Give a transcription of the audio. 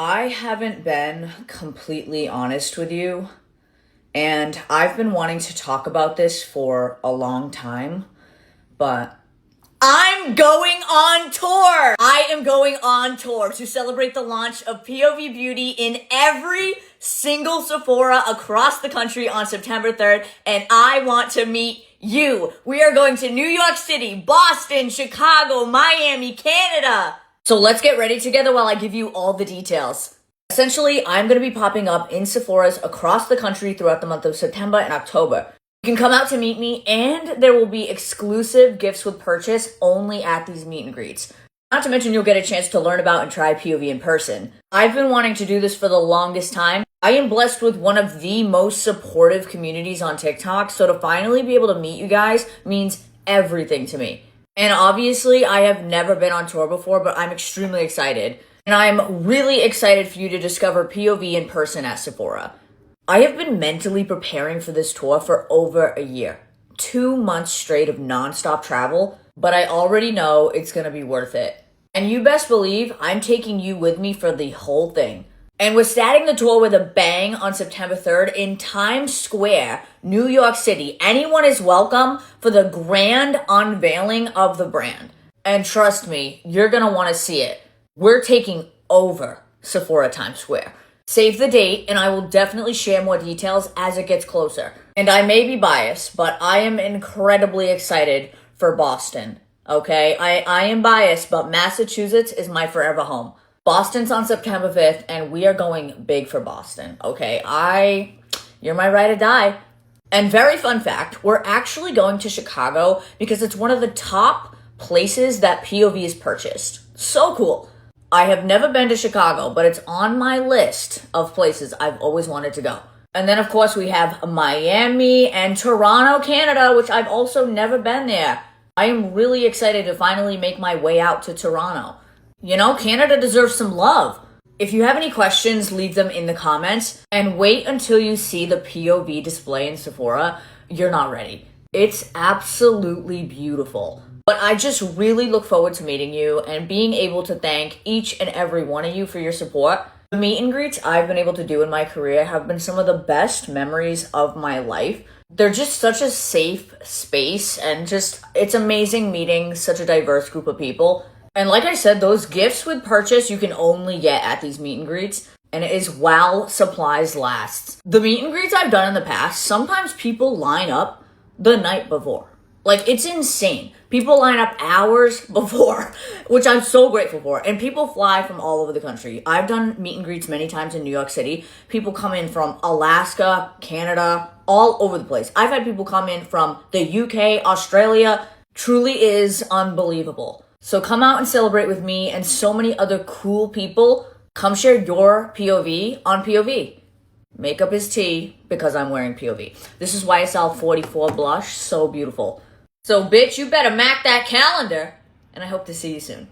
I haven't been completely honest with you, and I've been wanting to talk about this for a long time, but I'm going on tour! I am going on tour to celebrate the launch of POV Beauty in every single Sephora across the country on September 3rd, and I want to meet you. We are going to New York City, Boston, Chicago, Miami, Canada. So let's get ready together while I give you all the details. Essentially, I'm going to be popping up in Sephora's across the country throughout the month of September and October. You can come out to meet me, and there will be exclusive gifts with purchase only at these meet and greets. Not to mention you'll get a chance to learn about and try POV in person. I've been wanting to do this for the longest time. I am blessed with one of the most supportive communities on TikTok, so to finally be able to meet you guys means everything to me. And obviously, I have never been on tour before, but I'm extremely excited. And I'm really excited for you to discover POV in person at Sephora. I have been mentally preparing for this tour for over a year. 2 months straight of nonstop travel, but I already know it's gonna be worth it. And you best believe I'm taking you with me for the whole thing. And we're starting the tour with a bang on September 3rd in Times Square, New York City. Anyone is welcome for the grand unveiling of the brand. And trust me, you're gonna wanna see it. We're taking over Sephora Times Square. Save the date, and I will definitely share more details as it gets closer. And I may be biased, but I am incredibly excited for Boston, okay? I am biased, but Massachusetts is my forever home. Boston's on September 5th, and we are going big for Boston, okay? You're my ride or die. And very fun fact, we're actually going to Chicago because it's one of the top places that POV is purchased. So cool. I have never been to Chicago, but it's on my list of places I've always wanted to go. And then, of course, we have Miami and Toronto, Canada, which I've also never been there. I am really excited to finally make my way out to Toronto. You know, Canada deserves some love. If you have any questions, leave them in the comments and wait until you see the POV display in Sephora. You're not ready. It's absolutely beautiful. But I just really look forward to meeting you and being able to thank each and every one of you for your support. The meet and greets I've been able to do in my career have been some of the best memories of my life. They're just such a safe space, and just, it's amazing meeting such a diverse group of people. And like I said, those gifts with purchase you can only get at these meet and greets, and it is while supplies last. The meet and greets I've done in the past, sometimes people line up the night before. Like, it's insane. People line up hours before, which I'm so grateful for. And people fly from all over the country. I've done meet and greets many times in New York City. People come in from Alaska, Canada, all over the place. I've had people come in from the UK, Australia. Truly is unbelievable. So come out and celebrate with me and so many other cool people. Come share your POV on POV. Makeup is tea because I'm wearing POV. This is YSL 44 blush. So beautiful. So bitch, you better mark that calendar. And I hope to see you soon.